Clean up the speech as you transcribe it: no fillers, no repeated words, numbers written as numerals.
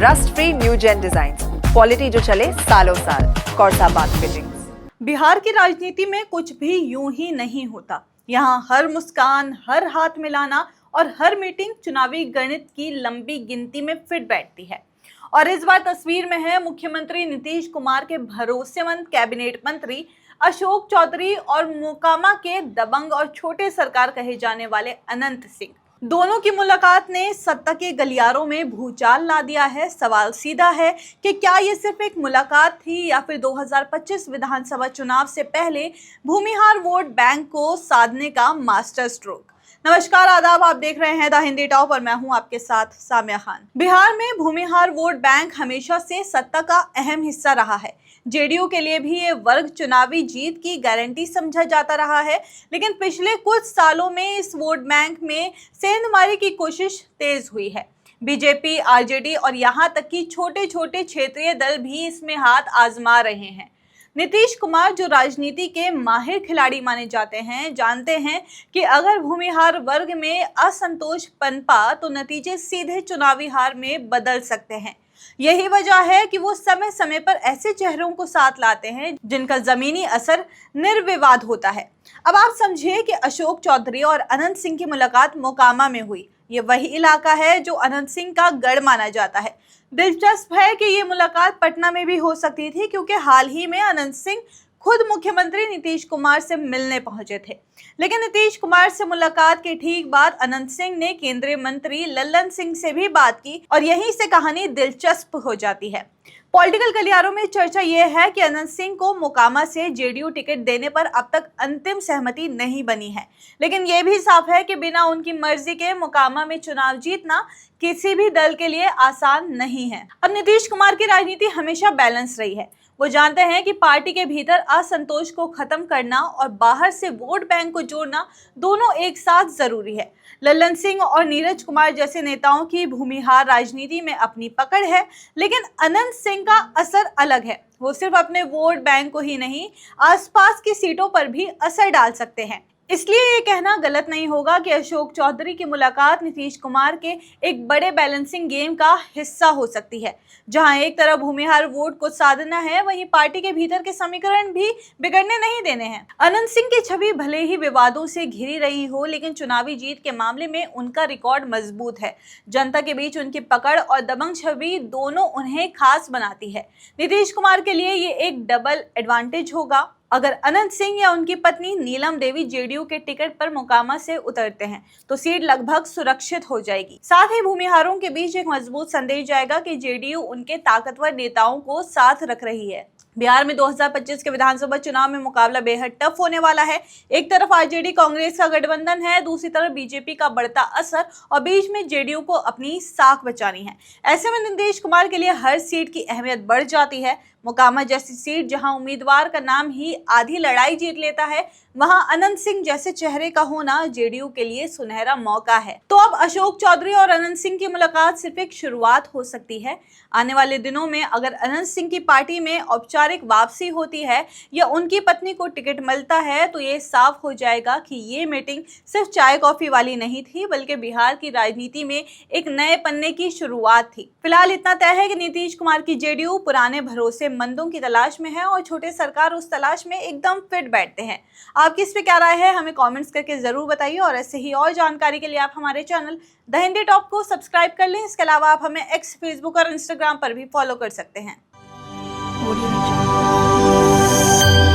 Rust free new gen design, quality जो चले सालों साल। कौरसाबाद फिटिंग्स। बिहार की राजनीति में कुछ भी यूं ही नहीं होता। यहाँ हर मुस्कान, हर हाथ मिलाना और हर मीटिंग चुनावी गणित की लंबी गिनती में फिट बैठती है। और इस बार तस्वीर में है मुख्यमंत्री नीतीश कुमार के भरोसेमंद कैबिनेट मंत्री अशोक चौधरी और मोकामा के दबंग और छोटे सरकार कहे जाने वाले अनंत सिंह। दोनों की मुलाकात ने सत्ता के गलियारों में भूचाल ला दिया है। सवाल सीधा है कि क्या ये सिर्फ एक मुलाकात थी या फिर 2025 विधानसभा चुनाव से पहले भूमिहार वोट बैंक को साधने का मास्टर स्ट्रोक। नमस्कार, आदाब, आप देख रहे हैं द हिंदी टॉप और मैं हूं आपके साथ साम्या खान। बिहार में भूमिहार वोट बैंक हमेशा से सत्ता का अहम हिस्सा रहा है। जेडीयू के लिए भी ये वर्ग चुनावी जीत की गारंटी समझा जाता रहा है, लेकिन पिछले कुछ सालों में इस वोट बैंक में सेंधमारी की कोशिश तेज हुई है। बीजेपी, आरजेडी और यहाँ तक कि छोटे छोटे क्षेत्रीय दल भी इसमें हाथ आजमा रहे हैं। नीतीश कुमार, जो राजनीति के माहिर खिलाड़ी माने जाते हैं, जानते हैं कि अगर भूमिहार वर्ग में असंतोष पनपा तो नतीजे सीधे चुनावी हार में बदल सकते हैं। यही वजह है कि वो समय समय पर ऐसे चेहरों को साथ लाते हैं जिनका जमीनी असर निर्विवाद होता है। अब आप समझिए कि अशोक चौधरी और अनंत सिंह की मुलाकात मोकामा में हुई। ये वही इलाका है जो अनंत सिंह का गढ़ माना जाता है। दिलचस्प है कि ये मुलाकात पटना में भी हो सकती थी, क्योंकि हाल ही में अनंत सिंह खुद मुख्यमंत्री नीतीश कुमार से मिलने पहुंचे थे। लेकिन नीतीश कुमार से मुलाकात के ठीक बाद अनंत सिंह ने केंद्रीय मंत्री लल्लन सिंह से भी बात की और यहीं से कहानी दिलचस्प हो जाती है। पॉलिटिकल गलियारों में चर्चा यह है कि अनंत सिंह को मोकामा से जेडीयू टिकट देने पर अब तक अंतिम सहमति नहीं बनी है, लेकिन यह भी साफ है कि बिना उनकी मर्जी के मोकामा में चुनाव जीतना किसी भी दल के लिए आसान नहीं है। अब नीतीश कुमार की राजनीति हमेशा बैलेंस रही है। वो जानते हैं कि पार्टी के भीतर असंतोष को खत्म करना और बाहर से वोट बैंक को जोड़ना दोनों एक साथ जरूरी है। लल्लन सिंह और नीरज कुमार जैसे नेताओं की भूमिहार राजनीति में अपनी पकड़ है, लेकिन अनंत सिंह का असर अलग है। वो सिर्फ अपने वोट बैंक को ही नहीं, आसपास की सीटों पर भी असर डाल सकते हैं। इसलिए ये कहना गलत नहीं होगा कि अशोक चौधरी की मुलाकात नीतीश कुमार के एक बड़े बैलेंसिंग गेम का हिस्सा हो सकती है। जहां एक तरफ भूमिहार वोट को साधना है, वहीं पार्टी के भीतर के समीकरण भी बिगड़ने नहीं देने हैं। अनंत सिंह की छवि भले ही विवादों से घिरी रही हो, लेकिन चुनावी जीत के मामले में उनका रिकॉर्ड मजबूत है। जनता के बीच उनकी पकड़ और दबंग छवि दोनों उन्हें खास बनाती है। नीतीश कुमार के लिए ये एक डबल एडवांटेज होगा। अगर अनंत सिंह या उनकी पत्नी नीलम देवी जेडीयू के टिकट पर मोकामा से उतरते हैं तो सीट लगभग सुरक्षित हो जाएगी। साथ ही भूमिहारों के बीच एक मजबूत संदेश जाएगा कि जेडीयू उनके ताकतवर नेताओं को साथ रख रही है। बिहार में 2025 के विधानसभा चुनाव में मुकाबला बेहद टफ होने वाला है। एक तरफ आरजेडी कांग्रेस का गठबंधन है, दूसरी तरफ बीजेपी का बढ़ता असर और बीच में जेडीयू को अपनी साख बचानी है। ऐसे में नीतीश कुमार के लिए हर सीट की अहमियत बढ़ जाती है। मोकामा जैसी सीट जहां उम्मीदवार का नाम ही आधी लड़ाई जीत लेता है, वहां अनंत सिंह जैसे चेहरे का होना जेडीयू के लिए सुनहरा मौका है। तो अब अशोक चौधरी और अनंत सिंह की मुलाकात सिर्फ एक शुरुआत हो सकती है। आने वाले दिनों में अगर अनंत सिंह की पार्टी में औपचारिक वापसी होती है या उनकी पत्नी को टिकट मिलता है तो ये साफ हो जाएगा कि ये मीटिंग सिर्फ चाय कॉफी वाली नहीं थी, बल्कि बिहार की राजनीति में एक नए पन्ने की शुरुआत थी। फिलहाल इतना तय है कि नीतीश कुमार की जेडीयू पुराने भरोसेमंदों की तलाश में है और छोटे सरकार उस तलाश में एकदम फिट बैठते हैं। आपकी इस पे क्या राय है, हमें कमेंट्स करके जरूर बताइए और ऐसे ही और जानकारी के लिए आप हमारे चैनल द हिंदी टॉप को सब्सक्राइब कर लें। इसके अलावा आप हमें एक्स, फेसबुक और इंस्टाग्राम पर भी फॉलो कर सकते हैं।